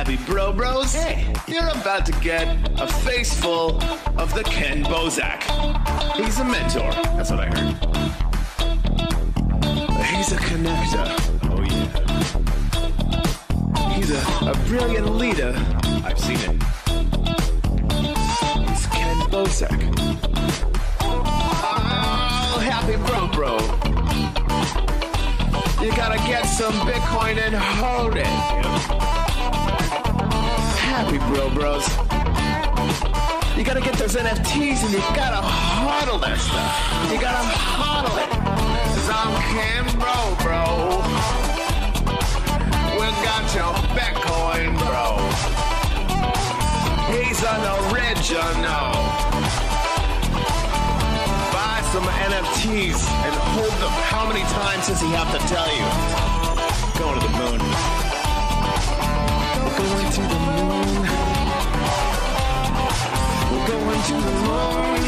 happy bros. Hey, you're about to get a face full of the Kenn Bosak. He's a mentor. That's what I heard. He's a connector. Oh, yeah. He's a brilliant leader. I've seen it. He's Kenn Bosak. Oh, happy bro. You gotta get some Bitcoin and hold it. Happy bros. You gotta get those NFTs and you gotta hodl that stuff. You gotta hodl it. 'Cause I'm Kenn bro. We got your Bitcoin, bro. He's an original. Buy some NFTs and hold them. How many times does he have to tell you? Going to the moon. We're going to the moon. We're going to the moon.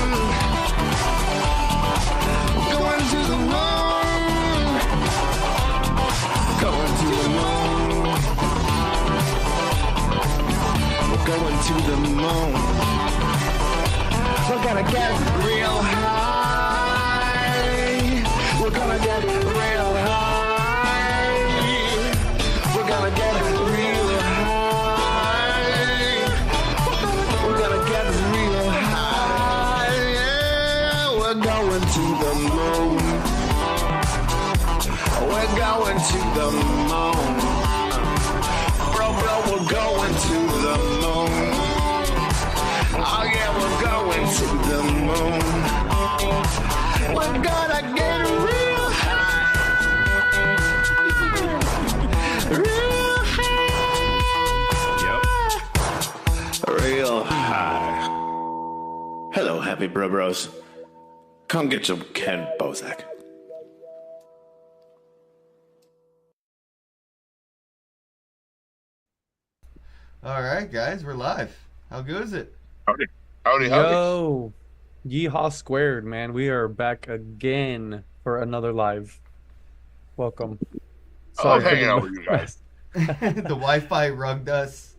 We're going to the moon. Going to the moon. We're going to the moon. We're gonna get real high. We're gonna get real high. We're gonna get real high. We're gonna get real high. Yeah, we're going to the moon. We're going to the moon. Bro, we're going to the moon. Oh yeah, we're going to the moon. We're gonna get real high. Real high. Yep. Real high. Hello, happy bros. Come get your Kenn Bosak. All right, guys, we're live. How goes it? Howdy. Yo, yeehaw squared, man. We are back again for another live. Welcome. I love hanging out with you guys. The Wi-Fi rugged us.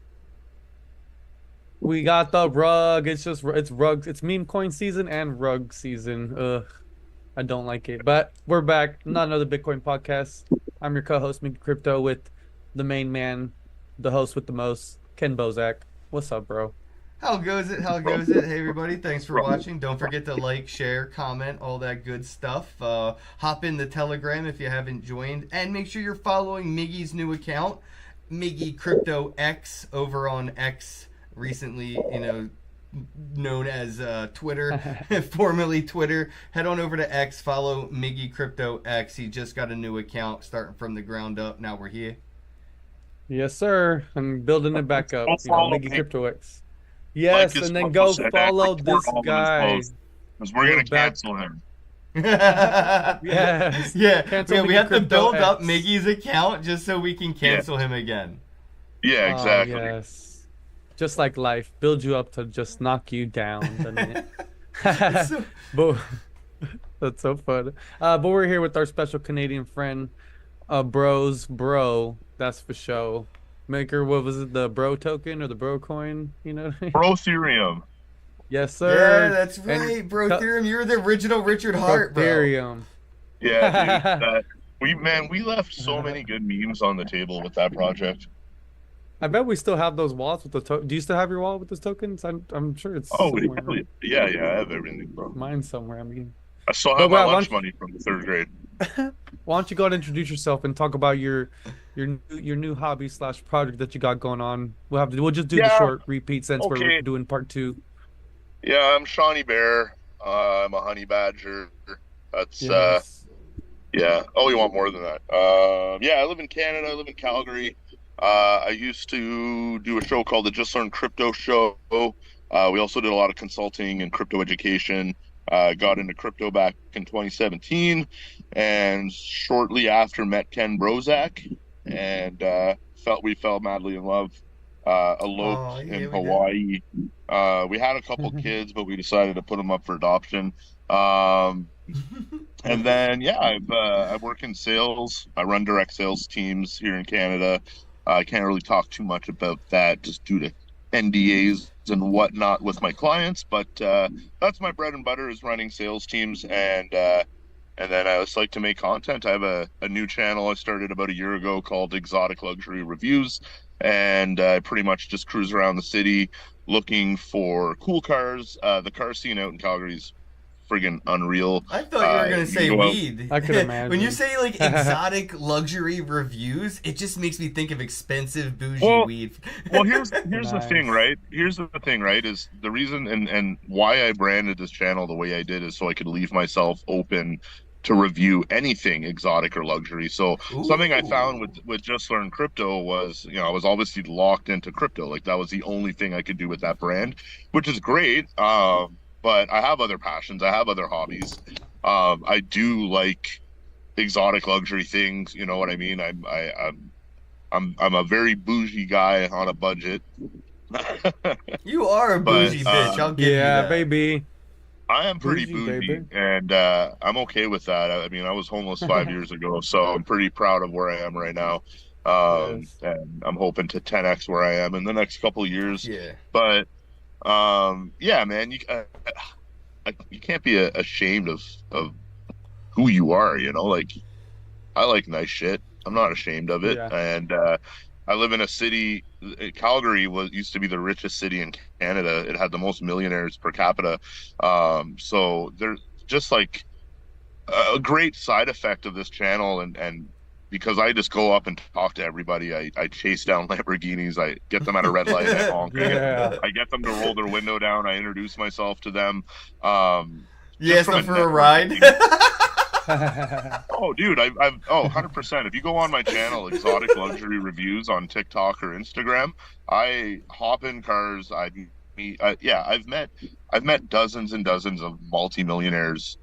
We got the rug. It's rug. It's meme coin season and rug season. Ugh, I don't like it. But we're back. Not another Bitcoin podcast. I'm your co-host, Miggy Crypto, with the main man, the host with the most, Kenn Bosak. What's up, bro? How goes it? Hey, everybody. Thanks for watching. Don't forget to like, share, comment, all that good stuff. Hop in the Telegram if you haven't joined. And make sure you're following Miggy's new account, Miggy Crypto X, over on X, recently, known as Twitter, formerly Twitter. Head on over to X, follow Miggy Crypto X. He just got a new account starting from the ground up. Now we're here. Yes, sir. I'm building it back up. Miggy Crypto X. Yes, Like and then go follow this guy. Because we're going to cancel him. Yes. Yeah, we have to build X. up Miggy's account just so we can cancel him again. Yeah, exactly. Yes. Just like life, build you up to just knock you down, doesn't it? But that's so fun. But we're here with our special Canadian friend, Bro. That's for show. Maker, what was it? The bro token or the bro coin? You know what I mean? Protherium. Yes, sir. Yeah, that's right, And bro. Theorem, you're the original Richard Hart, bro. Ethereum. Yeah, dude. We left so many good memes on the table with that project. I bet we still have those wallets with the token. Do you still have your wallet with those tokens? I'm sure it's Oh, somewhere. yeah, I have everything, bro. Mine's somewhere. I mean, I still have But my why lunch don't- money from the 3rd grade. why don't you go and introduce yourself and talk about your new hobby / project that you got going on? We'll just do the short repeat since Okay. we're doing part 2. Yeah, I'm Shawnee Bear. I'm a honey badger. That's Yes. yeah. Oh, you want more than that? Yeah, I live in Canada. I live in Calgary. I used to do a show called the Just Learn Crypto Show. We also did a lot of consulting and crypto education. Got into crypto back in 2017, and shortly after met Kenn Bosak, and we fell madly in love. Eloped in Hawaii. We had a couple kids, but we decided to put them up for adoption. And then I work in sales. I run direct sales teams here in Canada. I can't really talk too much about that just due to NDAs and whatnot with my clients, but that's my bread and butter is running sales teams and then I just like to make content. I have a new channel I started about a year ago called Exotic Luxury Reviews, and I pretty much just cruise around the city looking for cool cars. The car scene out in Calgary is friggin' unreal. I thought you were gonna You say go out, weed. I could imagine. When you say like exotic luxury reviews, it just makes me think of expensive bougie Well, weed. well, here's the Nice. thing, right? Here's the thing, right? Is the reason and why I branded this channel the way I did is so I could leave myself open to review anything exotic or luxury. So something I found Ooh. with Just Learn Crypto was, I was obviously locked into crypto. Like that was the only thing I could do with that brand, which is great. But I have other passions. I have other hobbies. I do like exotic luxury things. You know what I mean? I'm a very bougie guy on a budget. You are a But bougie bitch. I'll give you Yeah, that. baby. I am pretty Bougie, bougie, baby. and I'm okay with that. I mean, I was homeless 5 years ago, so I'm pretty proud of where I am right now. Yes. And I'm hoping to 10x where I am in the next couple of years. Yeah. But yeah, man, you can't be ashamed of who you are. Like I like nice shit. I'm not ashamed of it, Yeah. and I live in a city. Calgary used to be the richest city in Canada. It had the most millionaires per capita. So there's just like a great side effect of this channel, and because I just go up and talk to everybody, I chase down Lamborghinis. I get them at a red light. I honk. Yeah. I get them to roll their window down. I introduce myself to them. You Just asked from them a for a ride. networking. Oh, dude, I've 100%. If you go on my channel, Exotic Luxury Reviews on TikTok or Instagram, I hop in cars. Yeah, I've met dozens and dozens of multimillionaires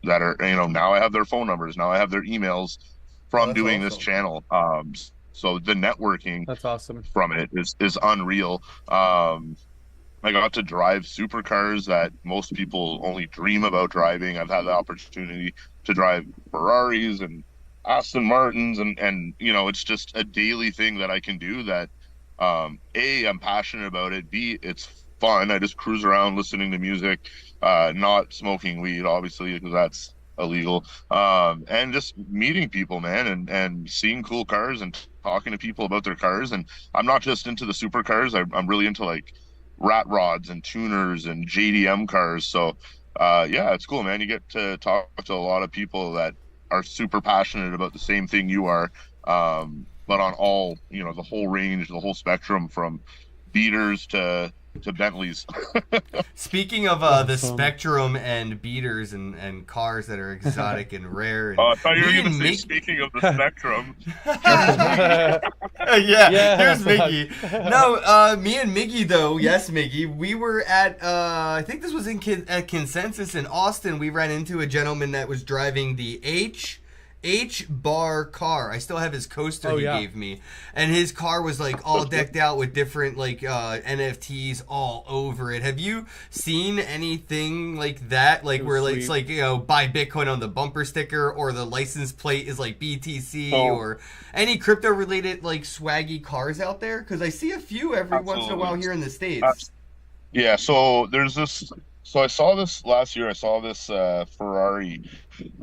that are, now I have their phone numbers, now I have their emails Oh, from that's doing this awesome. channel. So the networking That's awesome. from it is unreal. I got to drive supercars that most people only dream about driving. I've had the opportunity to drive Ferraris and Aston Martins, and it's just a daily thing that I can do that A, I'm passionate about it. B, it's fun. I just cruise around listening to music, not smoking weed, obviously, because that's illegal. And just meeting people, man, and seeing cool cars and talking to people about their cars. And I'm not just into the supercars. I'm really into like rat rods and tuners and JDM cars. So yeah, it's cool, man. You get to talk to a lot of people that are super passionate about the same thing you are. But on all, the whole range, the whole spectrum from beaters to Bentleys. Speaking of the Awesome. spectrum and beaters and cars that are exotic and rare, and I thought you were me going to and say, Mick- speaking of the spectrum, yeah, Yeah, here's fuck. Miggy. No, me and Miggy though. Yes, Miggy. We were at I think this was at Consensus in Austin. We ran into a gentleman that was driving the H bar car. I still have his coaster Oh, he yeah. gave me, and his car was like all decked out with different like NFTs all over it. Have you seen anything like that? Like It was where like, it's sweet. like buy Bitcoin on the bumper sticker, or the license plate is like BTC, Oh. or any crypto related like swaggy cars out there? Because I see a few every once in a while Absolutely. here in the States. Yeah, so there's this. So I saw this last year. I saw this Ferrari,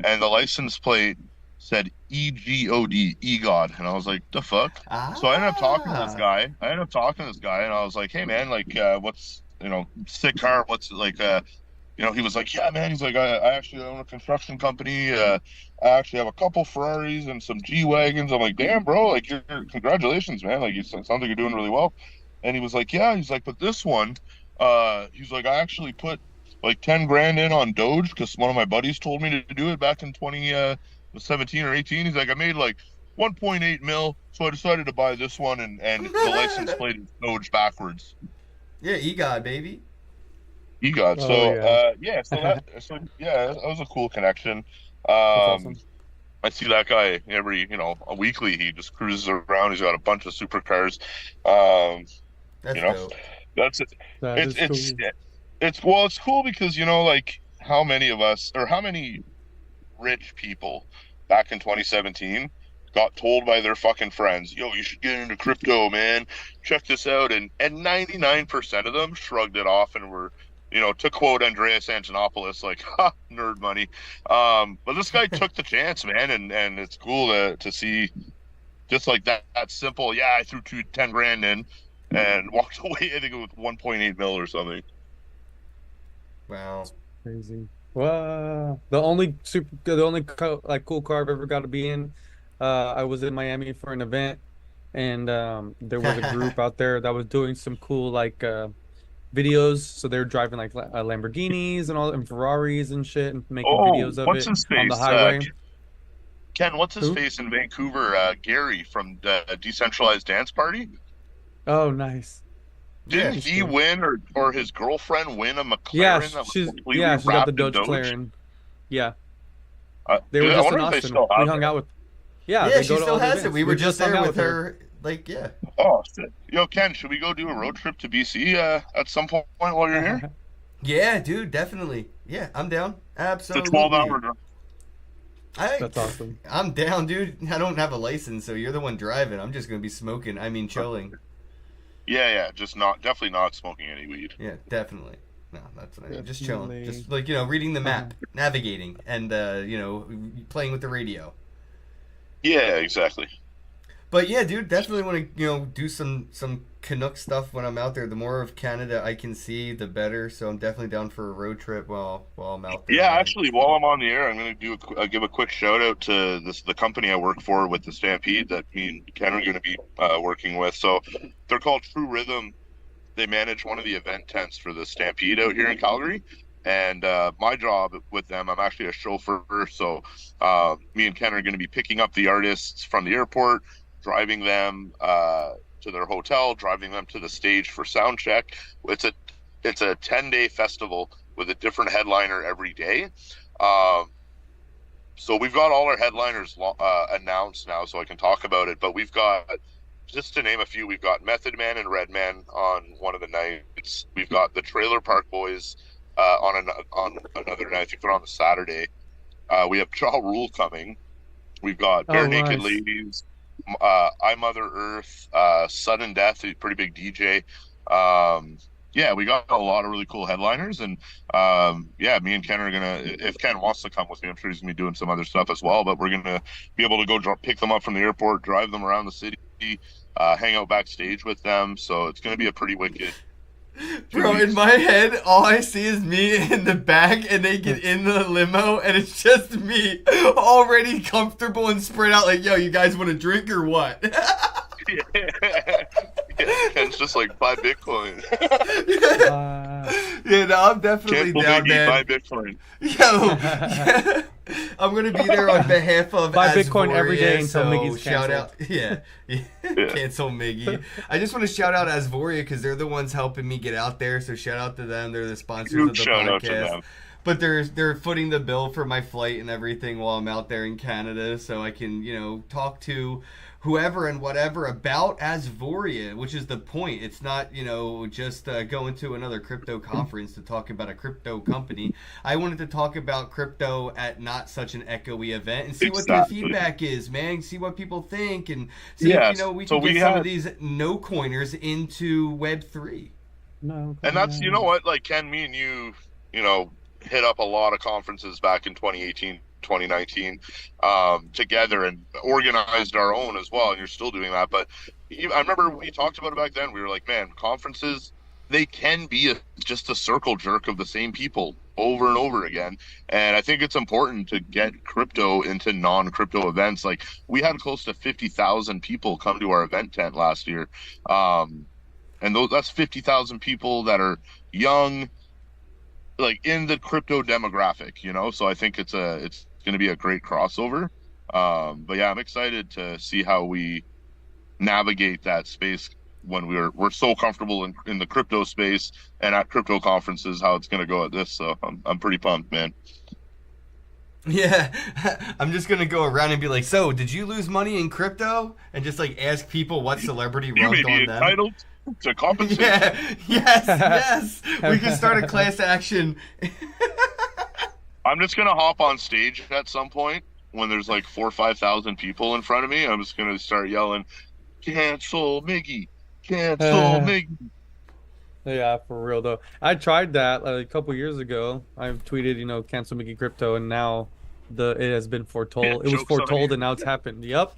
and the license plate said EGOD, EGOD, and I was like, the fuck? So I ended up talking to this guy. And I was like, hey man, like, what's sick car? What's like, he was like, yeah, man. He's like, I actually own a construction company. I actually have a couple Ferraris and some G wagons. I'm like, damn, bro, like, congratulations, man. Like, it sounds like you're doing really well. And he was like, yeah. He's like, but this one, he's like, I actually put like 10 grand in on Doge because one of my buddies told me to do it back in 2017 or 18. He's like, I made like 1.8 mil, so I decided to buy this one, and the license plate is Doge backwards. Yeah, EGOD baby. EGOT. Oh, So yeah. that was a cool connection. That's awesome. I see that guy every a weekly. He just cruises around. He's got a bunch of supercars. Um, That's you know, dope. that's it. That It's is cool. it's cool because like how many of us or how many rich people back in 2017 got told by their fucking friends, yo, you should get into crypto, man. Check this out. And 99% of them shrugged it off and were, to quote Andreas Antonopoulos, like, ha, nerd money. But this guy took the chance, man, and it's cool to see just like that simple, yeah, I threw 10 grand in and walked away, I think, with 1.8 mil or something. Wow. Crazy. Wow. The only cool car I've ever got to be in, I was in Miami for an event, and there was a group out there that was doing some cool videos. So they're driving like Lamborghinis and Ferraris and shit, and making videos of what's it his face? on the highway. Ken, what's his Who? face in Vancouver? Gary from the Decentralized Dance Party. Oh, nice. Didn't Yeah, he win or his girlfriend win a McLaren? Yeah, that was she's completely got the wrapped in Dodge Doge? Claren. Yeah, Uh, they were I just wonder in if they Austin. still We have hung it. out with. Yeah, Yeah, they she go to still all the has it. events. We were just hung there out with her. Like, yeah. Oh, shit. Yo, Ken, should we go do a road trip to BC at some point while you're here? Yeah, dude, definitely. Yeah, I'm down. It's a Absolutely. 12-hour drive. That's awesome. I'm down, dude. I don't have a license, so you're the one driving. I'm just gonna be smoking. I mean, chilling. Yeah, just definitely not smoking any weed. Yeah, definitely. No, that's what I mean. Just Definitely. chilling. Just reading the map, navigating, and playing with the radio. Yeah, exactly. But yeah, dude, definitely want to do some Canuck stuff when I'm out there. The more of Canada I can see, the better. So I'm definitely down for a road trip while I'm out there. Yeah, man. actually, while I'm on the air, I'm going to give a quick shout out to the company I work for with the Stampede that me and Ken are going to be working with. So they're called True Rhythm. They manage one of the event tents for the Stampede out here in Calgary. And my job with them, I'm actually a chauffeur. So me and Ken are going to be picking up the artists from the airport, driving them to their hotel, driving them to the stage for sound check. It's a 10-day festival with a different headliner every day. So we've got all our headliners announced now, so I can talk about it. But we've got, just to name a few, we've got Method Man and Redman on one of the nights. We've got the Trailer Park Boys on another night. I think they're on the Saturday. We have Ja Rule coming. We've got Bare Naked nice. Ladies, I Mother Earth, Sudden Death, a pretty big DJ. Yeah, we got a lot of really cool headliners, and me and Ken are gonna, if Ken wants to come with me, I'm sure he's gonna be doing some other stuff as well, but we're gonna be able to go pick them up from the airport, drive them around the city, hang out backstage with them. So it's gonna be a pretty wicked Bro, in my head, all I see is me in the back, and they get in the limo, and it's just me, already comfortable and spread out. Like, yo, you guys want a drink or what? Ken's just like, buy Bitcoin. Yeah, no, I'm definitely Cancel down, Miggy, man. buy Bitcoin. Yo, yeah. I'm gonna be there on behalf of Buy Bitcoin every day Asvoria, until so Miggy's shout out, Yeah. cancel Miggy. I just want to shout out Asvoria because they're the ones helping me get out there. So shout out to them. They're the sponsors of Huge the shout out to podcast. them. But they're footing the bill for my flight and everything while I'm out there in Canada, so I can talk to whoever and whatever about Asvoria, which is the point. It's not just going to another crypto conference to talk about a crypto company. I wanted to talk about crypto at not such an echoey event and see what the Exactly. feedback is, man. See what people think and see Yes. if we So can get we some had- of these no coiners into Web3. No. And that's, you know what, like Ken, me and you, hit up a lot of conferences back in 2018, 2019 together and organized our own as well. And you're still doing that. But I remember we talked about it back then. We were like, man, conferences, they can be just a circle jerk of the same people over and over again. And I think it's important to get crypto into non-crypto events. Like we had close to 50,000 people come to our event tent last year. And that's 50,000 people that are young, like in the crypto demographic, so I think it's going to be a great crossover. But yeah, I'm excited to see how we navigate that space when we're so comfortable in the crypto space and at crypto conferences, how it's going to go at this. So I'm pretty pumped, man. Yeah, I'm just gonna go around and be like, so did you lose money in crypto? And just like ask people what celebrity You may rubbed be on them. entitled to compensation. Yeah, yes. We can start a class action. I'm just going to hop on stage at some point when there's like 4 or 5,000 people in front of me, I'm just gonna start yelling, "Cancel Miggy, cancel Miggy." Yeah, for real though. I tried that like, a couple years ago. I tweeted, cancel Mickey Crypto, and now it has been Yeah, foretold. It was jokes on foretold, you. and now it's happened. Yep.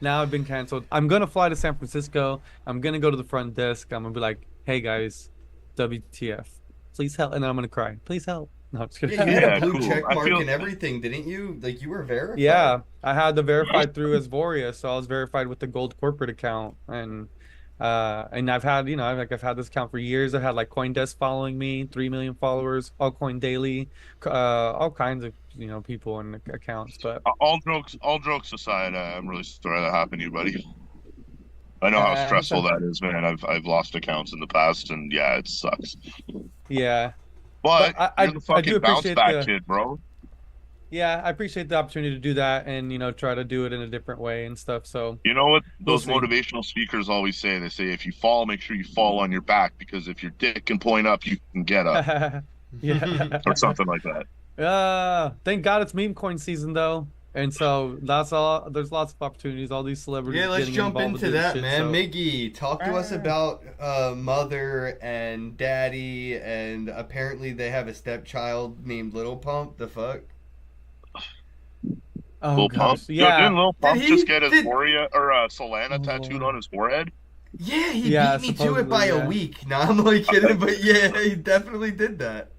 Now I've been canceled. I'm gonna fly to San Francisco. I'm gonna go to the front desk. I'm gonna be like, "Hey guys, WTF? Please help!" And then I'm gonna cry. Please help. No, I'm just Yeah, kidding. you had a Yeah, blue cool. check I mark feel and everything, didn't you? Like you were verified. Yeah, I had the verified through Asvoria, so I was verified with the gold corporate account, and I've had, I've had this account for years. I had like CoinDesk following me, 3 million followers, Altcoin Daily, all kinds of people and accounts. But all jokes aside, I'm really sorry that happened to you, buddy. I know how it's stressful that okay. is, man. I've lost accounts in the past, and yeah, it sucks. Yeah, but But I, you're I the I do fucking bounce appreciate back the kid, bro. yeah, I appreciate the opportunity to do that and try to do it in a different way and stuff. So You know what we'll those see. motivational speakers always say? They say if you fall, make sure you fall on your back because if your dick can point up, you can get up, Yeah. or something like that. Thank God it's meme coin season though. And so that's all there's lots of opportunities, all these Yeah, celebrities let's getting jump involved with into this that, shit. man. So Miggy, talk to us about mother and daddy, and apparently they have a stepchild named Little Pump. The fuck? oh Lil Pump, gosh. yo, didn't Yeah. Lil Did Pump just he? get his Did Moria or Solana Oh tattooed Lord. on his forehead? yeah? He Yeah, beat me to it supposedly, by a yeah. week. No, I'm like kidding, but yeah, he definitely did that.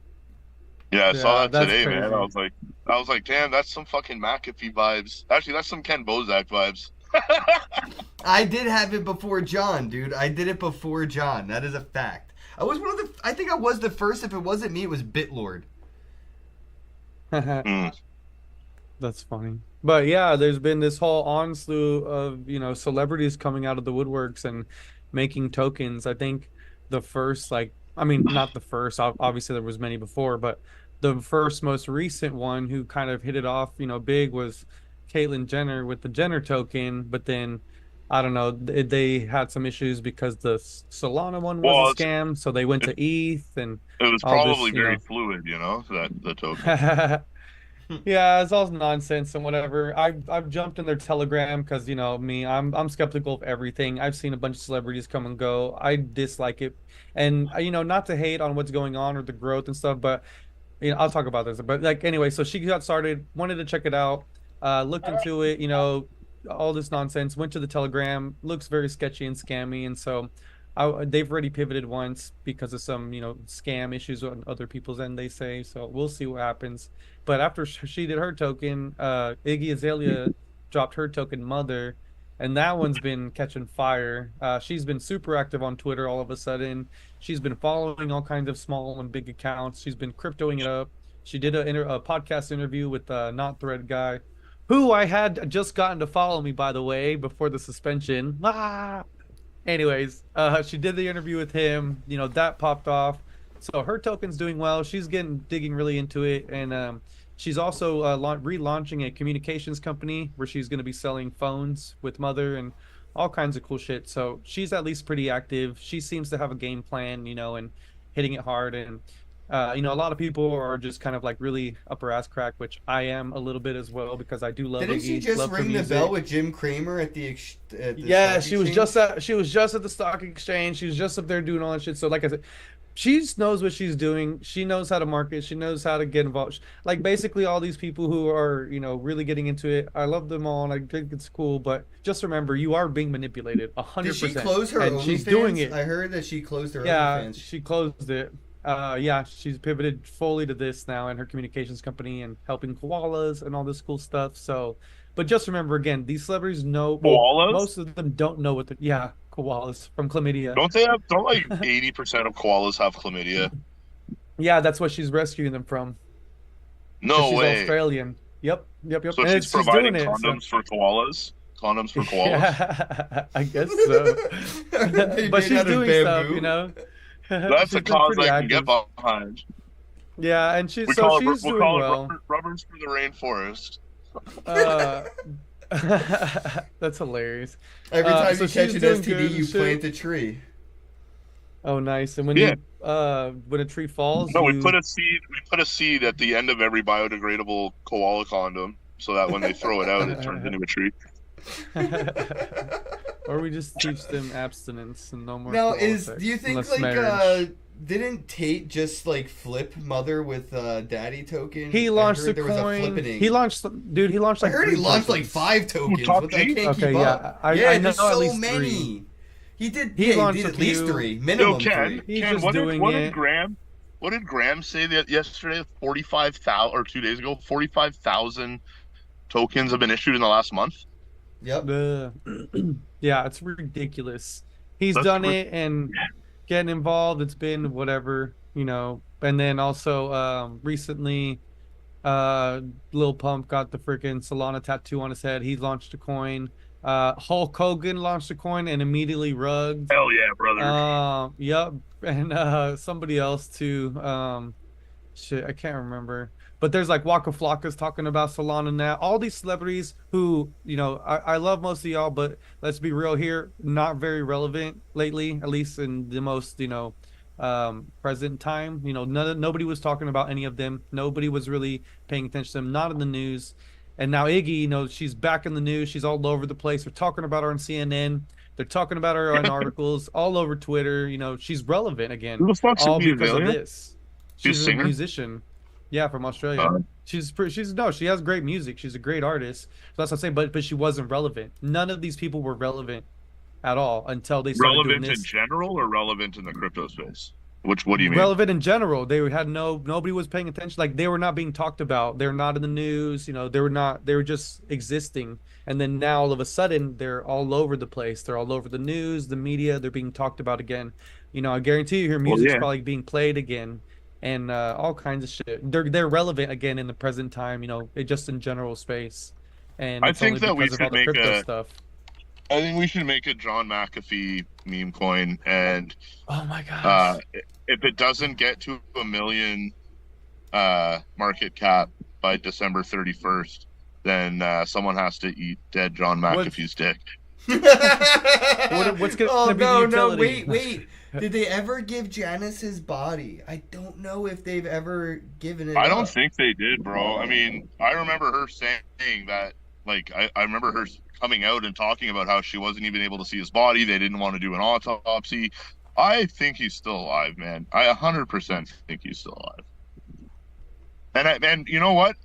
Yeah, I saw Yeah, that that's today, man. crazy. I was like, damn, that's some fucking McAfee vibes. Actually, that's some Ken Bozak vibes. I did have it before John, dude. I did it before John. That is a fact. I was one of the. I think I was the first. If it wasn't me, it was Bitlord. Hmm. That's funny. But yeah, there's been this whole onslaught of, celebrities coming out of the woodworks and making tokens. I think the first, like, I mean, not the first, obviously there was many before, but the first most recent one who kind of hit it off, big was Caitlyn Jenner with the Jenner token. But then, I don't know, they had some issues because the Solana one was a Well, scam. So they went it, to ETH and it was all this, probably very fluid, that the token. Yeah, it's all nonsense and whatever. I've jumped in their Telegram because me, I'm skeptical of everything. I've seen a bunch of celebrities come and go. I dislike it, and not to hate on what's going on or the growth and stuff, but I'll talk about this. But like anyway, so she got started, wanted to check it out, looked into it, all this nonsense. Went to the Telegram, looks very sketchy and scammy, and so they've already pivoted once because of some scam issues on other people's end. They say so. We'll see what happens. But after she did her token, Iggy Azalea dropped her token Mother, and that one's been catching fire. She's been super active on Twitter all of a sudden. She's been following all kinds of small and big accounts. She's been cryptoing it up. She did a podcast interview with Not Thread guy, who I had just gotten to follow me, by the way, before the suspension. Anyways, she did the interview with him. That popped off. So her token's doing well. She's digging really into it, and she's also relaunching a communications company where she's going to be selling phones with Mother and all kinds of cool shit. So she's at least pretty active. She seems to have a game plan, and hitting it hard. And a lot of people are just kind of like really upper ass crack, which I am a little bit as well because I do love Didn't she Iggy, just love her ring the music. bell with Jim Cramer at the Yeah, stock she was exchange? she was just at the stock exchange. She was just up there doing all that shit. So like I said, she knows what she's doing. She knows how to market. She knows how to get involved. Like basically all these people who are, really getting into it. I love them all and I think it's cool, but just remember you are being manipulated Did she 100%. close her And she's doing OnlyFans? it. I heard that she closed her Yeah, OnlyFans. she closed it. Yeah, she's pivoted fully to this now and her communications company and helping koalas and all this cool stuff. So, but just remember again, these celebrities know, well, Koalas? most of them don't know what the, yeah, koalas from chlamydia. Don't like 80% of koalas have chlamydia? Yeah, that's what she's rescuing them from because No she's way. Australian. Yep, yep, yep. So And she's she's doing providing it. So, condoms for koalas? Condoms for koalas? yeah, I guess so. Are they But made she's out of doing stuff, bamboo? That's She's a been cause pretty I can get active. behind. Yeah, and We so call it she's we'll doing call it well. rubbers for the rainforest. Uh, that's hilarious. Every time So you catch she's an doing STD, good and you shit. plant a tree. Oh, nice. And Yeah. when a tree falls, No, you we put a seed at the end of every biodegradable koala condom. so that when they throw it out, it turns into a tree. Or we just teach them abstinence and no more. Now, politics, do you think unless marriage. didn't Tate just like flip mother with daddy token? He launched a there was a coin. flippening. He launched like I heard he 3 launched like tokens. 5 tokens. top But I Tate? can't Okay, keep yeah, up. I Yeah, know there's at so least many. 3. He did. He Yeah, he launched did a at least few. 3, minimum Yo, Ken, 3. He's Ken, just what doing did it. Graham say that yesterday? 45,000 or 2 days ago, 45,000 tokens have been issued in the last month. Yep. Yeah, it's ridiculous. He's That's done it and getting involved. It's been whatever, And then also recently, Lil Pump got the freaking Solana tattoo on his head. He launched a coin. Hulk Hogan launched a coin and immediately rugged. Hell yeah, brother. Yep. And somebody else too. Shit, I can't remember. But there's like Waka Flocka's talking about Solana now. All these celebrities who, I love most of y'all, but let's be real here, not very relevant lately, at least in the most, present time. Nobody was talking about any of them. Nobody was really paying attention to them, not in the news. And now Iggy, she's back in the news. She's all over the place. They're talking about her on CNN. They're talking about her on articles all over Twitter. She's relevant again. Who the fuck's All Iggy because of Azalea? this. She's a She's a singer? musician. Yeah, from Australia. She has great music. She's a great artist. So that's what I'm saying. But she wasn't relevant. None of these people were relevant at all until they started doing Relevant in this. general or relevant in the crypto space? What do you mean? Relevant in general. They had nobody was paying attention. Like they were not being talked about. They're not in the news. They were just existing. And then now all of a sudden they're all over the place. They're all over the news, the media. They're being talked about again. I guarantee you, her music's probably being played again, and all kinds of shit. They're relevant again in the present time. Just in general space. And I it's think only that we because of all should the make crypto a. stuff. I think we should make a John McAfee meme coin, and Oh my gosh. if it doesn't get to 1 million market cap by December 31st, then someone has to eat dead John McAfee's dick. What's gonna Oh be the utility? wait. Did they ever give Janice his body? I don't know if they've ever given it. I don't up. think they did, bro. I mean, I remember her saying that. Like, I remember her coming out and talking about how she wasn't even able to see his body. They didn't want to do an autopsy. I think he's still alive, man. I 100% think he's still alive. And you know what?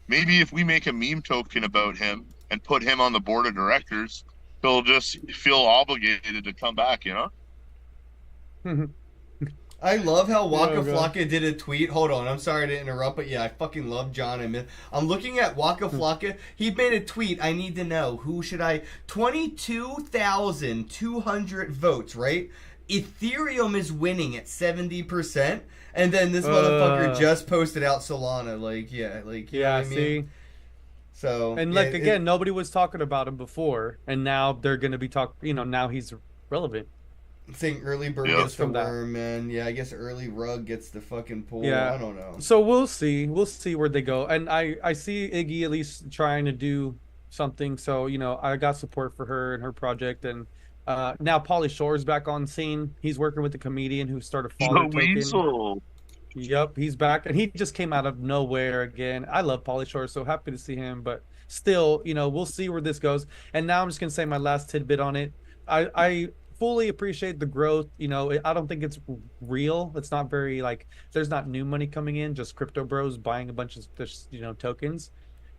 Maybe if we make a meme token about him and put him on the board of directors, he'll just feel obligated to come back, I love how Waka Oh, God. Flocka did a tweet. Hold on, I'm sorry to interrupt, but yeah, I fucking love John. I'm looking at Waka Flocka. He made a tweet. I need to know 22,200 votes, right? Ethereum is winning at 70%, and then this motherfucker just posted out Solana. Like, you know what I mean? See. So And yeah, like again, nobody was talking about him before, and now they're gonna be talking. Now he's relevant. I think early bird Yeah. gets the From that. worm, man. Yeah, I guess early rug gets the fucking pool. Yeah. I don't know. So we'll see. We'll see where they go. And I see Iggy at least trying to do something. So I got support for her and her project. And now Pauly Shore's back on scene. He's working with the comedian who started Follow The Token. weasel. Yep, he's back, and he just came out of nowhere again. I love Pauly Shore, so happy to see him. But still, we'll see where this goes. And now I'm just gonna say my last tidbit on it. I fully appreciate the growth. I don't think it's real. It's not very there's not new money coming in, just crypto bros buying a bunch of tokens.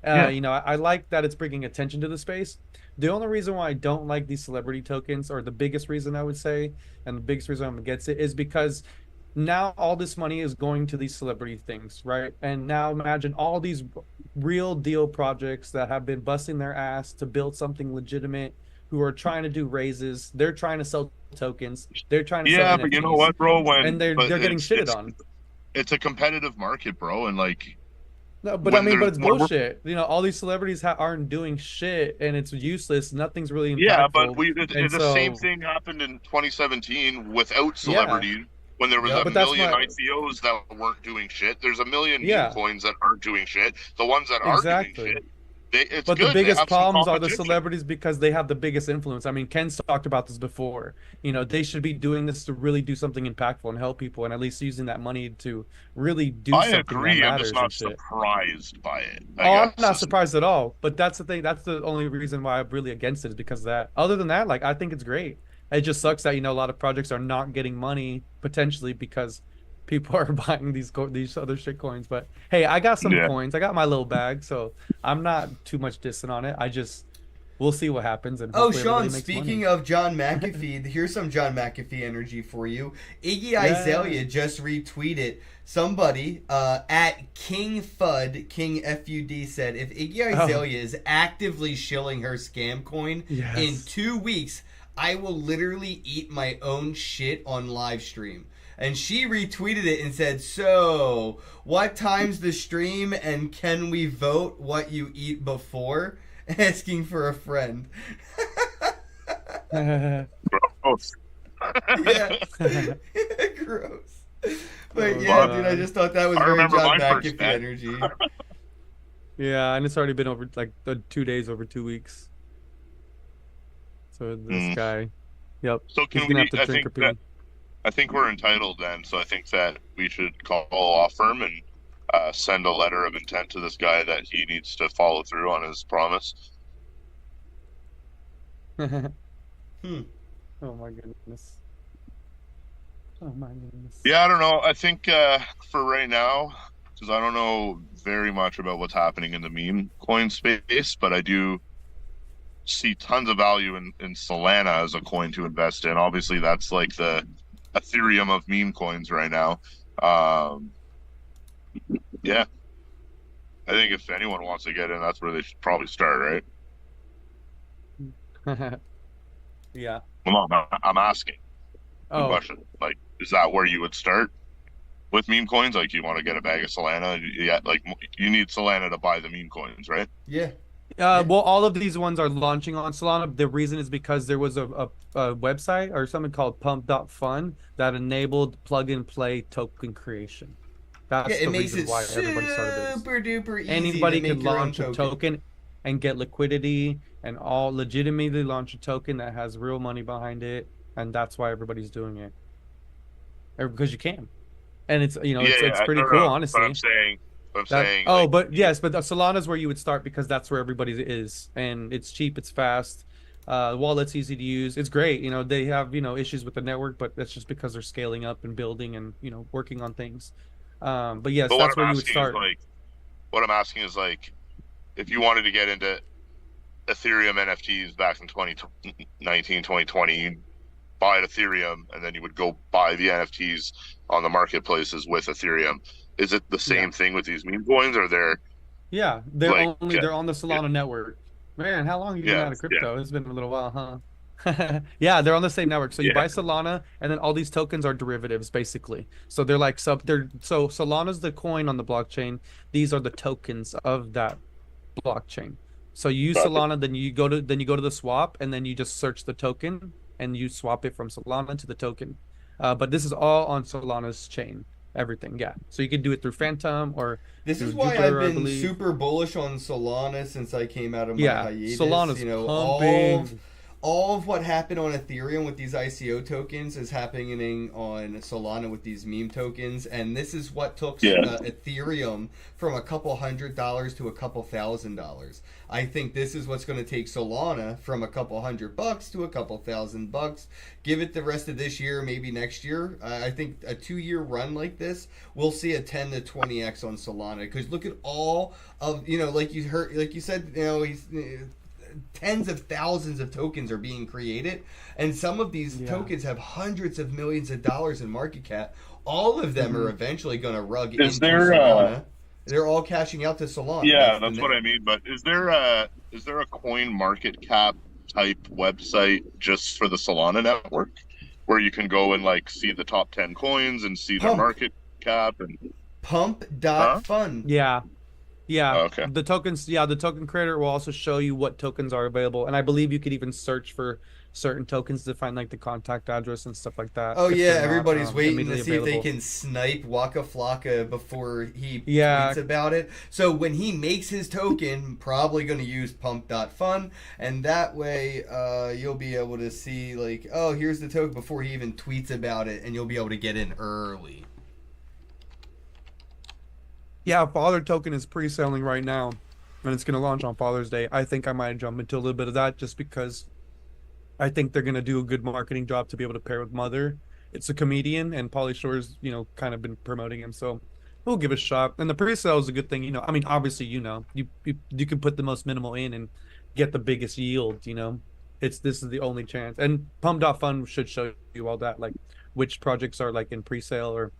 I like that it's bringing attention to the space. The only reason why I don't like these celebrity tokens, or the biggest reason I would say, and the biggest reason I'm against it, is because now all this money is going to these celebrity things, right? And now imagine all these real deal projects that have been busting their ass to build something legitimate, who are trying to do raises. They're trying to sell tokens. They're trying to sell But you know NFTs, what, bro? and they're getting shitted on. It's a competitive market, bro, and No, but when but it's when we're- bullshit. All these celebrities aren't doing shit, and it's useless. Nothing's really impactful. Yeah, but And the same thing happened in 2017 without celebrity. When there was Yeah, a but that's million my- ICOs that weren't doing shit. There's a million Yeah. meme coins that aren't doing shit. The ones that are doing Exactly. shit It's But the good. They biggest have some problems are the competition. celebrities because they have the biggest influence. I mean, Ken's talked about this before. They should be doing this to really do something impactful and help people, and at least using that money to really do I something that agree. I'm just matters and not shit. surprised by it, I Oh, I'm guess. not surprised at all. But that's the thing. That's the only reason why I'm really against it is because of that. Other than that, like I think it's great. It just sucks that a lot of projects are not getting money potentially because people are buying these other shit coins. But hey, I got some Yeah. coins. I got my little bag, so I'm not too much dissing on it. We'll see what happens, and Oh, hopefully everybody Sean, makes speaking money. of John McAfee, here's some John McAfee energy for you. Iggy Yeah. Azalea just retweeted somebody at King Fudd, King FUD, said if Iggy Azalea is actively shilling her scam coin Yes. in 2 weeks, I will literally eat my own shit on live stream. And she retweeted it and said, so, what time's the stream and can we vote what you eat before? Asking for a friend. Gross. Yeah. Gross. But Oh, yeah, God. dude, I just thought that was I very remember John my first McAfee bet. energy. Yeah, and it's already been over like the 2 days over 2 weeks. So this Mm. guy, yep, So he's can gonna we? have to drink or pee. I think we're entitled then. So I think that we should call a law firm and send a letter of intent to this guy that he needs to follow through on his promise. Hmm. Oh my goodness. Oh my goodness. Yeah, I don't know. I think for right now, because I don't know very much about what's happening in the meme coin space, but I do see tons of value in Solana as a coin to invest in. Obviously, that's like the Ethereum of meme coins right now. Yeah, I think if anyone wants to get in, that's where they should probably start, right? Yeah. I'm asking the Oh, question. Like, is that where you would start with meme coins? Like, you want to get a bag of Solana? Yeah, like you need Solana to buy the meme coins, right? Yeah. well, all of these ones are launching on Solana. The reason is because there was a website or something called Pump.fun that enabled plug and play token creation. That's Yeah, it the makes reason it why everybody started this. super duper easy Anybody to could make your own launch a token and get liquidity and all legitimately launch a token that has real money behind it, and that's why everybody's doing it. Because you can. And it's it's pretty no, cool, no. honestly. But I'm saying, oh, like, but yes, but Solana's where you would start because that's where everybody is, and it's cheap, it's fast, wallet's easy to use, it's great. They have issues with the network, but that's just because they're scaling up and building and working on things. But yes, but that's where you would start. What I'm asking is like, if you wanted to get into Ethereum NFTs back in 2019, 2020, you'd buy Ethereum and then you would go buy the NFTs on the marketplaces with Ethereum. Is it the same thing with these meme coins, or they're they're like, they're on the Solana network. Man, how long have you been out of crypto? It's been a little while, huh? Yeah, they're on the same network. So you buy Solana, and then all these tokens are derivatives, basically. So they're like so Solana's the coin on the blockchain. These are the tokens of that blockchain. So you use Solana, then you go to the swap, and then you just search the token, and you swap it from Solana to the token. But this is all on Solana's chain. Everything, yeah. So you can do it through Phantom or This is through why Jupiter, I I've been believe. super bullish on Solana since I came out of my hiatus. Solana's pumping. All of what happened on Ethereum with these ICO tokens is happening on Solana with these meme tokens, and this is what took Ethereum from a couple $100 to a couple $1,000. I think this is what's going to take Solana from a couple $100 to a couple $1,000. Give it the rest of this year, maybe next year. I think a 2-year run like this, we'll see a 10 to 20x on Solana. Because look at all of like you said, he's. Tens of thousands of tokens are being created, and some of these tokens have hundreds of millions of dollars in market cap. All of them are eventually going to rug into Solana. They're all cashing out to Solana. Yeah, that's what I mean. But is there a coin market cap type website just for the Solana network where you can go and like see the top 10 coins and see their market cap and Pump.fun? Yeah. Yeah, okay. The tokens. Yeah, the token creator will also show you what tokens are available, and I believe you could even search for certain tokens to find like the contact address and stuff like that. Oh if yeah, they're not, everybody's waiting to immediately see if they available. can snipe Waka Flocka before he Yeah. tweets about it. So when he makes his token, probably going to use pump.fun, and that way you'll be able to see like, oh, here's the token before he even tweets about it, and you'll be able to get in early. Yeah, Father token is pre-selling right now, and it's gonna launch on Father's Day. I think I might jump into a little bit of that just because I think they're gonna do a good marketing job to be able to pair with Mother. It's a comedian, and Pauly Shore's, kind of been promoting him, so we'll give it a shot. And the pre-sale is a good thing, I mean, obviously, you can put the most minimal in and get the biggest yield. This is the only chance. And Pump.Fun should show you all that, like which projects are like in pre-sale or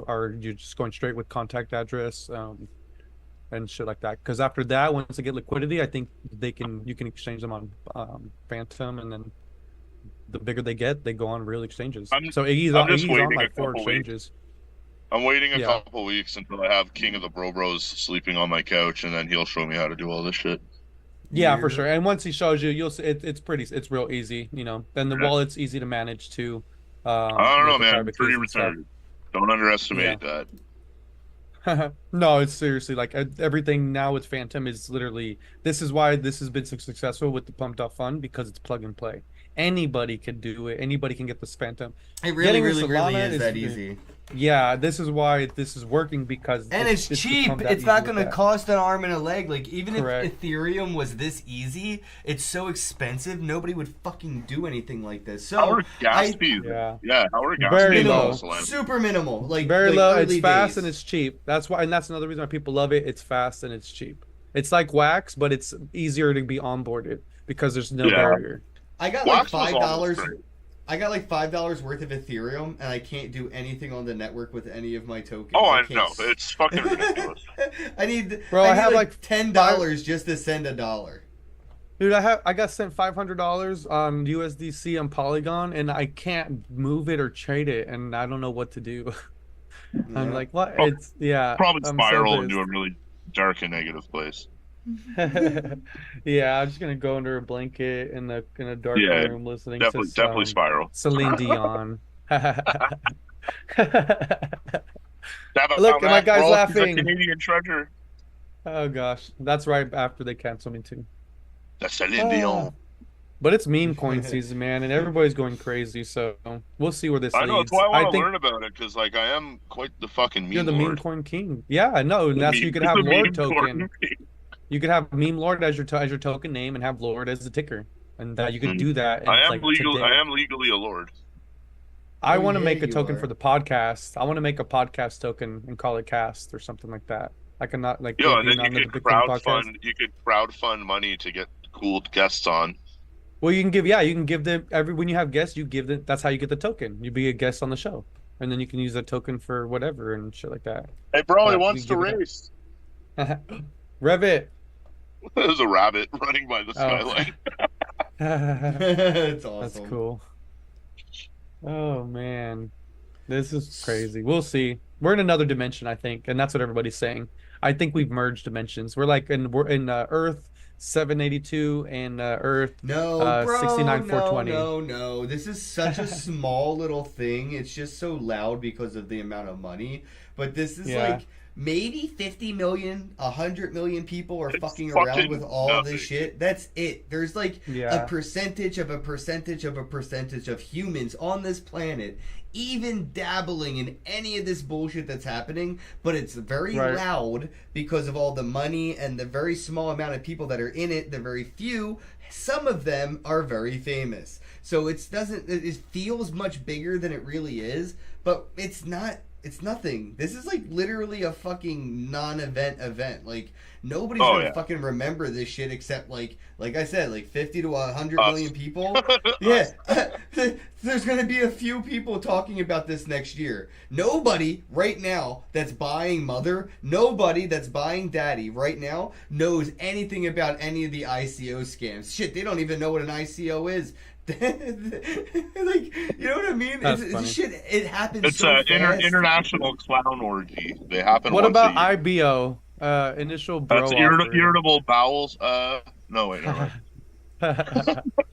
are you just going straight with contact address and shit like that. Because after that, once they get liquidity, I think you can exchange them on Phantom, and then the bigger they get, they go on real exchanges. So Iggy's on like 4 exchanges. I'm waiting a Yeah. couple weeks until I have King of the Bro Bros sleeping on my couch, and then he'll show me how to do all this shit. Yeah, for sure. And once he shows you, you'll see it's real easy, Then the wallet's easy to manage too. I don't know, with the man. I'm private pretty keys and stuff. retarded. Don't underestimate that. No, it's seriously like everything now with Phantom is literally, this is why this has been so successful with the Pump.Fun, because it's plug and play. Anybody can do it. Anybody can get this Phantom. It really, Getting really, with really Solana is that easy. Yeah, this is why this is working, because And it's cheap. become that It's easy not with going to that. cost an arm and a leg. Like, even Correct. if Ethereum was this easy, it's so expensive, nobody would fucking do anything like this. So How are gas fees? Yeah. How are gas Very fees? low. on Solana? Super minimal. Like Very like low. early It's fast days. and it's cheap. That's another reason why people love it. It's fast and it's cheap. It's like Wax, but it's easier to be onboarded because there's no barrier. I got Wax like was almost $5. free. I got like $5 worth of Ethereum, and I can't do anything on the network with any of my tokens. Oh, I can't know. s- It's fucking ridiculous. I need. Bro, I have like $10 just to send $1. Dude, I got sent $500 on USDC on Polygon, and I can't move it or trade it, and I don't know what to do. I'm like, what? Probably I'm spiral so into a really dark and negative place. Yeah, I'm just gonna go under a blanket in a dark Yeah, room listening Definitely to spiral. Celine Dion. Look Look at my guys laughing. Canadian treasure. Oh gosh, that's right after they cancel me too. That's Celine Dion. But it's meme coin season, man, and everybody's going crazy. So we'll see where this I leads. know. That's why I want to think learn about it, because like I am quite the fucking meme you're the lord. meme coin king. Yeah, no, and that's you could have The Lord meme token. lord. You could have meme Lord as your token name, and have Lord as the ticker, and that you could do that. And I am like legal. today. I am legally a lord. I Oh, want to yeah, make a you token are. for the podcast. I want to make a podcast token and call it Cast or something like that. I cannot like. Yo, be and then on you the could Bitcoin podcast. crowdfund. You could crowdfund money to get cool guests on. Well, you can give them when you have guests, you give them. That's how you get the token. You be a guest on the show, and then you can use that token for whatever and shit like that. Hey, bro, he But wants we to give it up. race. Revit. There's a rabbit running by the skyline. It's awesome. That's cool. Oh man, this is crazy. We'll see. We're in another dimension, I think, and that's what everybody's saying. I think we've merged dimensions. We're in Earth 782 and Earth No, bro, 69,420. no. This is such a small little thing. It's just so loud because of the amount of money. But this is like maybe 50 million, 100 million people are fucking around with all nothing. this shit. That's it. There's like Yeah. a percentage of a percentage of a percentage of humans on this planet even dabbling in any of this bullshit that's happening, but it's very loud because of all the money and the very small amount of people that are in it, the very few. Some of them are very famous. So it feels much bigger than it really is, but it's not. It's nothing. This is like literally a fucking non-event event. Like nobody's gonna fucking remember this shit except like I said, like 50 to 100 million people. Yeah, there's gonna be a few people talking about this next year. Nobody right now that's buying Mother, nobody that's buying Daddy right now knows anything about any of the ICO scams. Shit, they don't even know what an ICO is. Like, you know what I mean? It's shit. It happens. It's so an fast. international clown orgy. They happen. What once about a year. IBO? Initial bro. That's irritable bowels. No, wait, no.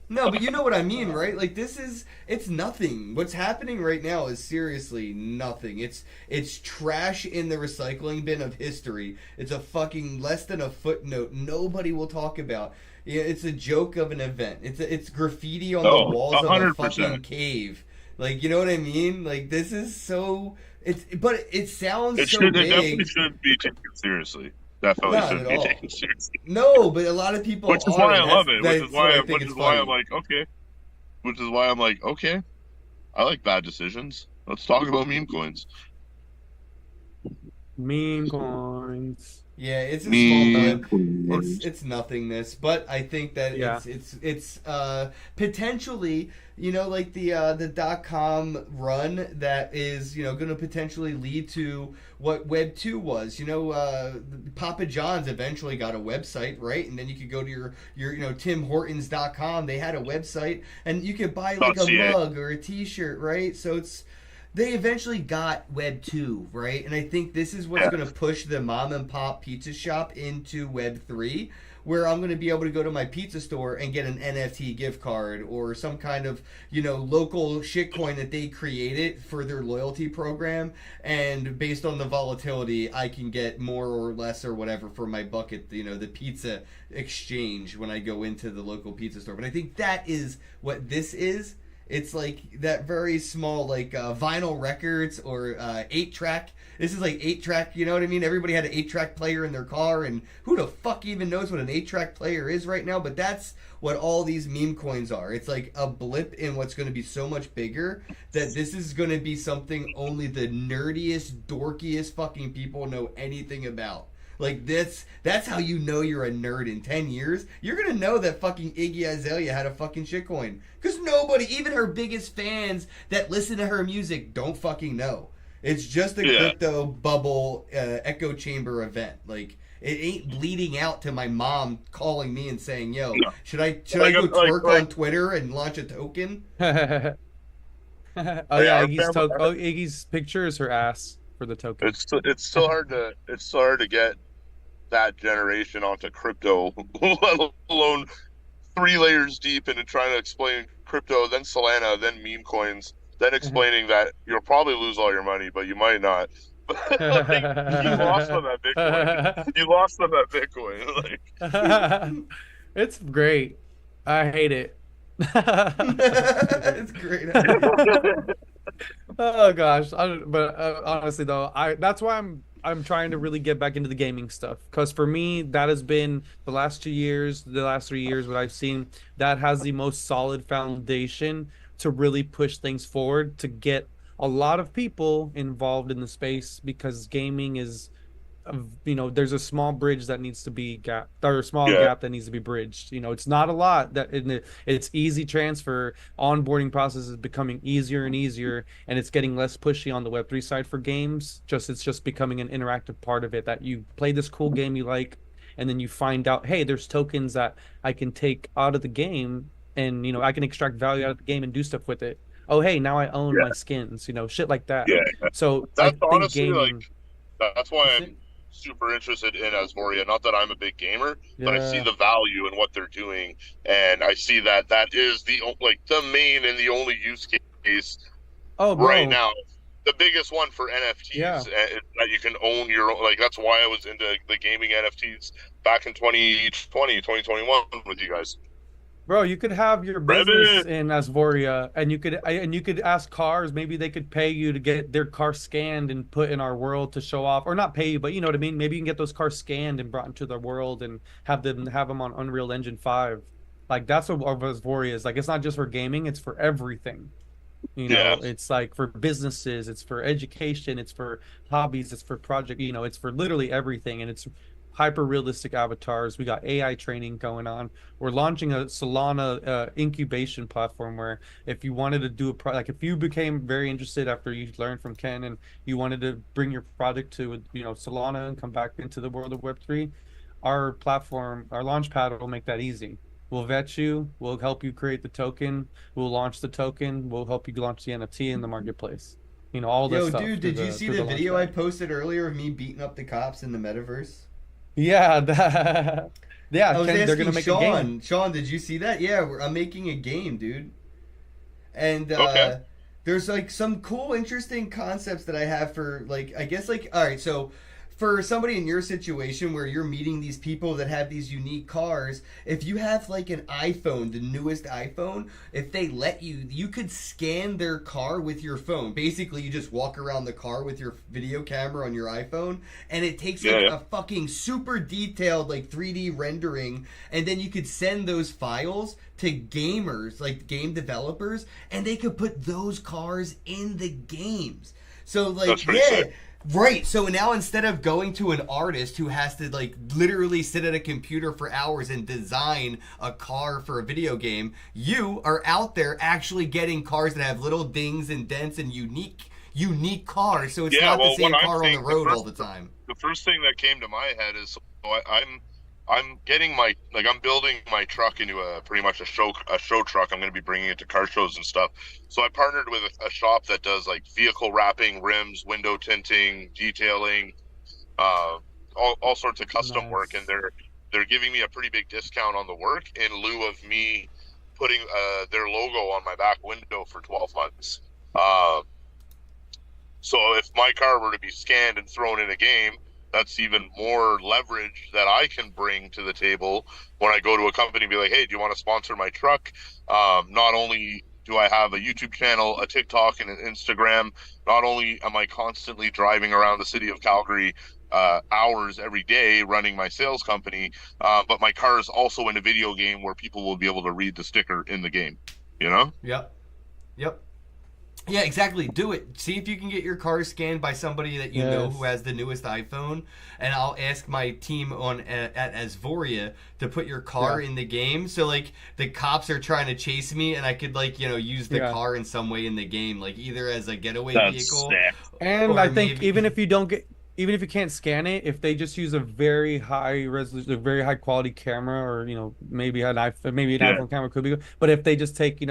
No, but you know what I mean, right? Like it's nothing. What's happening right now is seriously nothing. It's trash in the recycling bin of history. It's a fucking less than a footnote. Nobody will talk about. Yeah, it's a joke of an event. It's graffiti on the Oh, walls of a fucking 100%. cave. Like, you know what I mean? Like, this is so. But it sounds It so should. It definitely big. should be taken seriously. Definitely Not should at be all. taken seriously. No, but a lot of people Which is are, why I and love it. that's what I think Which is is why I'm funny. like, okay. Which is why I'm like, okay. I like bad decisions. Let's talk about meme coins. Meme coins. Yeah, it's a small Meme blip. coins. It's nothingness, but I think that Yeah. it's potentially, like the .com run that is, going to potentially lead to what Web 2 was. Papa John's eventually got a website, right? And then you could go to your timhortons.com. They had a website and you could buy like a .ca. mug or a t-shirt, right? So they eventually got Web 2, right? And I think this is what's Yeah. going to push the mom and pop pizza shop into Web 3, where I'm going to be able to go to my pizza store and get an NFT gift card or some kind of, local shitcoin that they created for their loyalty program. And based on the volatility, I can get more or less or whatever for my bucket, the pizza exchange when I go into the local pizza store. But I think that is what this is. It's like that very small, like vinyl records or 8-track. This is like 8-track, you know what I mean? Everybody had an 8-track player in their car, and who the fuck even knows what an 8-track player is right now? But that's what all these meme coins are. It's like a blip in what's going to be so much bigger that this is going to be something only the nerdiest, dorkiest fucking people know anything about. Like that's how you know you're a nerd in 10 years. You're gonna know that fucking Iggy Azalea had a fucking shitcoin. Because nobody, even her biggest fans that listen to her music, don't fucking know. It's just a Yeah. crypto bubble echo chamber event. Like, it ain't bleeding out to my mom calling me and saying, "Yo, No. should I go Like, twerk on Twitter and launch a token?" Oh Yeah, yeah, our Iggy's family- Iggy's picture is her ass for the token. It's so hard to get that generation onto crypto, let alone 3 layers deep into trying to explain crypto, then Solana, then meme coins, then explaining that you'll probably lose all your money, but you might not. Like, you lost them at Bitcoin. You lost them at Bitcoin. Like, It's great. I hate it. It's great. Oh gosh, but honestly though, I that's why I'm trying to really get back into the gaming stuff because for me that has been the last 2 years, the last 3 years, what I've seen that has the most solid foundation to really push things forward to get a lot of people involved in the space because gaming is there's a small bridge that needs to be gap or a small Yeah. gap that needs to be bridged. It's not a lot that it's easy transfer. Onboarding process is becoming easier and easier, and it's getting less pushy on the Web3 side for games. It's just becoming an interactive part of it that you play this cool game you like, and then you find out, hey, there's tokens that I can take out of the game, and I can extract value out of the game and do stuff with it. Oh, hey, now I own Yeah. my skins, shit like that. yeah, So I that's think honestly gaming, that's why I'm super interested in Asvoria. Not that I'm a big gamer, but I see yeah. the value in what they're doing, and I see that is the main and the only use case Oh, right bro. now. The biggest one for NFTs Yeah. is that you can own your own. Like, that's why I was into the gaming NFTs back in 2020, 2021 with you guys. Bro, you could have your business in Asvoria, and you could ask cars. Maybe they could pay you to get their car scanned and put in our world to show off, or not pay you, but you know what I mean. Maybe you can get those cars scanned and brought into the world and have them on Unreal Engine 5. Like that's what Asvoria is. Like it's not just for gaming; it's for everything. Yeah. It's like for businesses, it's for education, it's for hobbies, it's for project. It's for literally everything, and it's hyper realistic avatars. We got AI training going on. We're launching a Solana incubation platform where if you wanted to do like if you became very interested after you learned from Kenn and you wanted to bring your product to Solana and come back into the world of Web3, our platform, our launch pad will make that easy. We'll vet you, we'll help you create the token, we'll launch the token, we'll help you launch the NFT in the marketplace. All this Yo, stuff. dude, did you see the video I posted earlier of me beating up the cops in the metaverse? Yeah, Yeah, I was they're asking gonna make Sean. a game. Sean, did you see that? Yeah, I'm making a game, dude. And Okay. there's like some cool, interesting concepts that I have for like, I guess like, all right, so for somebody in your situation where you're meeting these people that have these unique cars, if you have like an iPhone, the newest iPhone, if they let you, you could scan their car with your phone. Basically, you just walk around the car with your video camera on your iPhone, and it takes like a fucking super detailed like 3D rendering, and then you could send those files to gamers, like game developers, and they could put those cars in the games. So like, sick. Right. So now instead of going to an artist who has to like literally sit at a computer for hours and design a car for a video game, you are out there actually getting cars that have little dings and dents and unique cars. So it's not the same car on the road all the time. The first thing that came to my head is I'm getting I'm building my truck into pretty much a show truck. I'm going to be bringing it to car shows and stuff. So I partnered with a shop that does like vehicle wrapping, rims, window tinting, detailing, all sorts of custom work, and they're giving me a pretty big discount on the work in lieu of me putting their logo on my back window for 12 months. So if my car were to be scanned and thrown in a game, that's even more leverage that I can bring to the table when I go to a company and be like, hey, do you want to sponsor my truck? Not only do I have a YouTube channel, a TikTok, and an Instagram, not only am I constantly driving around the city of Calgary hours every day running my sales company, but my car is also in a video game where people will be able to read the sticker in the game, you know? Yep. Yeah, exactly. Do it. See if you can get your car scanned by somebody that you know who has the newest iPhone, and I'll ask my team at Asvoria to put your car in the game. So like the cops are trying to chase me, and I could like use the car in some way in the game, like either as a getaway vehicle. Sick. And I think even if you can't scan it, if they just use a very high resolution, a very high quality camera, or maybe an iPhone camera could be good. But if they just take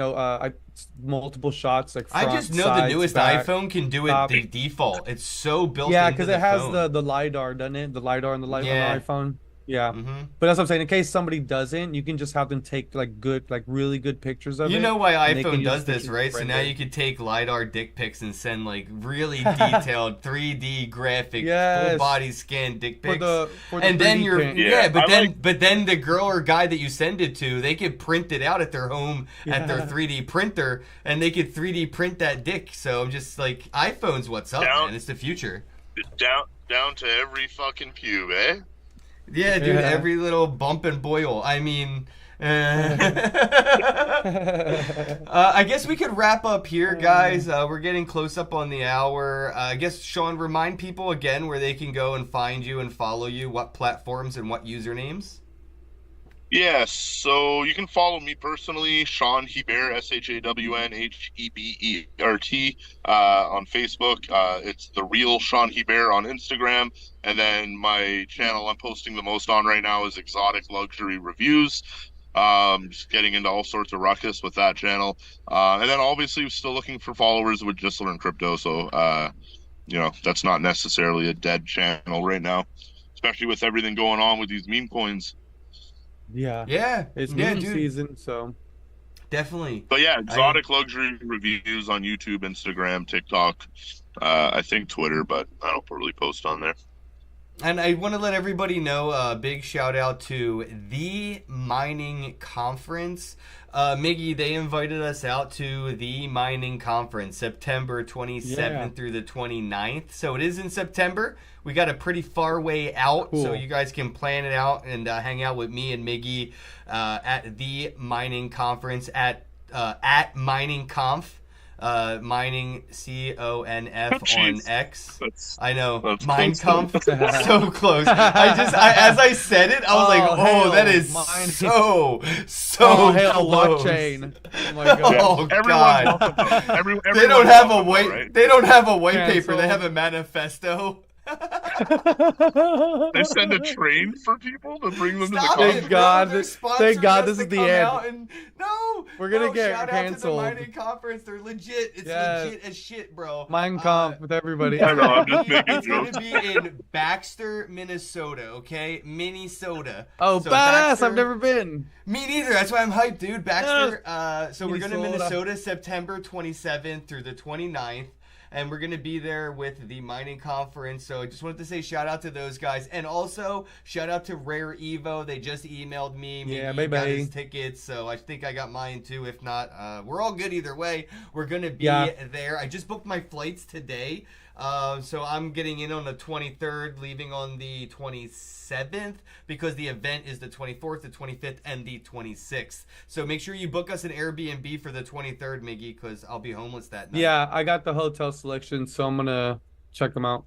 multiple shots, like front, I just know sides, the newest back, iPhone can do it the default. It's so built. Yeah, because it has phone. the LiDAR, doesn't it? The LiDAR on the iPhone. Yeah, Mm-hmm. but that's what I'm saying. In case somebody doesn't, you can just have them take really good pictures of it. You know why and they iPhone can does use this, right? So now you could take LiDAR dick pics and send like really detailed 3D graphic, full body scan dick pics. For the and then 3D you're print. but then the girl or guy that you send it to, they could print it out at their home at their 3D printer, and they could 3D print that dick. So I'm just like, iPhone's what's up, man. It's the future. Down to every fucking pube, eh? Yeah, dude, every little bump and boil. I mean, I guess we could wrap up here, guys. We're getting close up on the hour. I guess, Sean, remind people again where they can go and find you and follow you, what platforms and what usernames. Yes, so you can follow me personally, Sean Hebert, ShawnHebert, on Facebook. It's The Real Sean Hebert on Instagram. And then my channel I'm posting the most on right now is Exotic Luxury Reviews. Just getting into all sorts of ruckus with that channel. And then obviously still looking for followers with Just Learn Crypto. So, that's not necessarily a dead channel right now, especially with everything going on with these meme coins. Yeah, it's meme season, so definitely. But yeah, Exotic Luxury Reviews on YouTube, Instagram, TikTok, I think Twitter, but I don't really post on there. And I want to let everybody know, a big shout out to the Mining Conference. Miggy, they invited us out to the Mining Conference, September 27th through the 29th. So it is in September. We got a pretty far way out, so you guys can plan it out and hang out with me and Miggy at the Mining Conference at Mining Conf. Mining CONF on X. I know. Mine Conf. So close. As I said it, I was that is so close. Blockchain. Oh my god. Oh god. They don't have a white paper. They have a manifesto. They send a train for people to bring them Stop to the it, conference. bro. They're Thank God sponsoring us this to is the come end. out and- No, We're gonna no, get shout canceled. out to the mining conference. They're legit. It's legit as shit, bro. Mine comp with everybody. I know, I'm just making It's going jokes. to be in Baxter, Minnesota, okay? Minnesota. Oh, So badass! Baxter- I've never been. Me neither. That's why I'm hyped, dude. Baxter. So we're going to Minnesota. Minnesota September 27th through the 29th. And we're going to be there with the mining conference. So I just wanted to say shout out to those guys. And also shout out to Rare Evo. They just emailed me. Yeah, Maybe got baby. his tickets. So I think I got mine too. If not, we're all good either way. We're going to be there. I just booked my flights today. So I'm getting in on the 23rd, leaving on the 27th because the event is the 24th, the 25th, and the 26th. So make sure you book us an Airbnb for the 23rd, Miggy, because I'll be homeless that night. Yeah, I got the hotel selection, so I'm gonna check them out.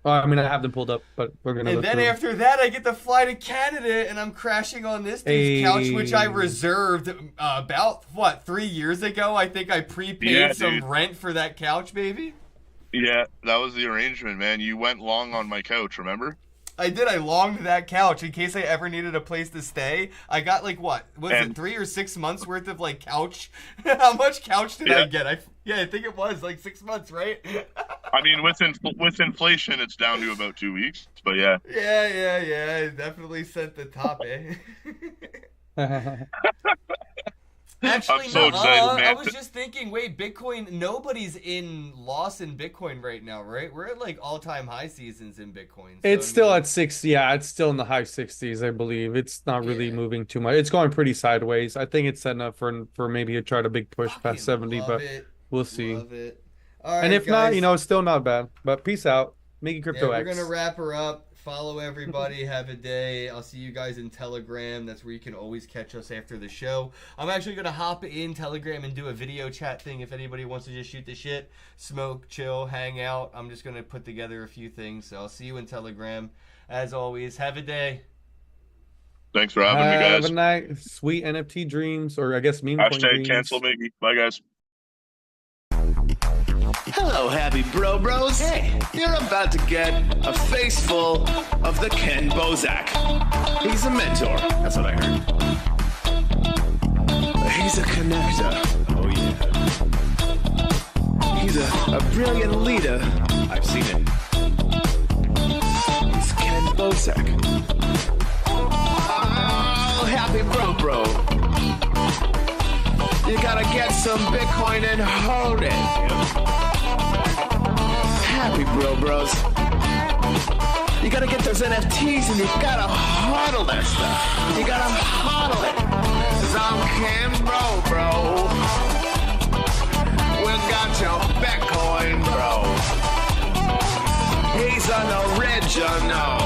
I mean, I have them pulled up, but we're gonna. And then after that, I get to fly to Canada, and I'm crashing on this dude's couch, which I reserved about 3 years ago. I think I prepaid some rent for that couch, baby. Yeah, that was the arrangement, man. You went long on my couch, remember? I did. I longed that couch in case I ever needed a place to stay. I got like what was it 3 or 6 months worth of like couch? How much couch did I get? I think it was like 6 months, right? I mean, with inflation, it's down to about 2 weeks. But yeah. Yeah. I definitely sent the top, eh? Actually, I'm so excited, man. I was just thinking, wait, Bitcoin, nobody's in loss in Bitcoin right now, right? We're at like all-time high seasons in Bitcoin. So, it's still at 60. Yeah, it's still in the high 60s, I believe. It's not really moving too much. It's going pretty sideways. I think it's setting up for maybe a try to big push past 70, but we'll see. Love it. All right, and if guys. not, it's still not bad. But peace out. Miggy Crypto We're X. gonna wrap her up. Follow everybody. Have a day. I'll see you guys in Telegram. That's where you can always catch us after the show. I'm actually going to hop in Telegram and do a video chat thing if anybody wants to just shoot the shit, smoke, chill, hang out. I'm just going to put together a few things. So I'll see you in Telegram. As always, have a day. Thanks for having me, guys. Have a night. Sweet NFT dreams, or I guess meme coin dreams. #cancel Miggy. Bye, guys. Hello, happy bros. Hey, you're about to get a face full of the Kenn Bosak. He's a mentor. That's what I heard. He's a connector. Oh, yeah. He's a brilliant leader. I've seen it. He's Kenn Bosak. Oh, happy bro. You gotta get some Bitcoin and hold it. Happy bros. You gotta get those NFTs and you gotta hodl that stuff. You gotta hodl it. 'Cause I'm Kenn bro. We got your Bitcoin, bro. He's an original.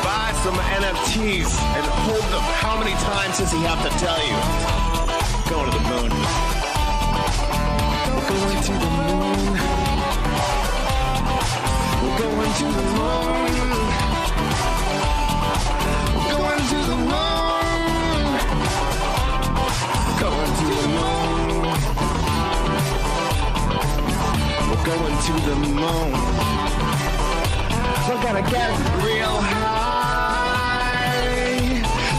Buy some NFTs and hold them. How many times does he have to tell you? Going to the moon. We're going to the moon. We're going to the moon. We're going to the moon. Going to the moon. We're going to the moon. We're gonna get real high.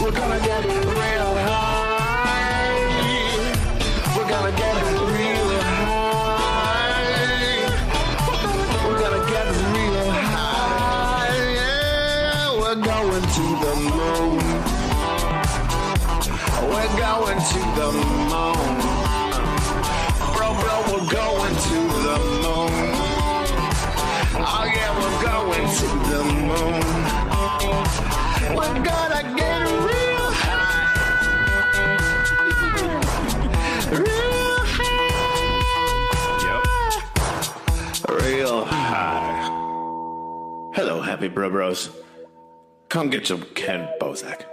We're gonna get real high. We're gonna get real high. We're gonna get real high. Yeah, we're going to the moon. We're going to the moon. Bro, we're going to the moon. Oh yeah, we're going to the moon. We're gonna get real high. Real high. Yep. Real high. Hello, happy bros. Come get your Kenn Bosak.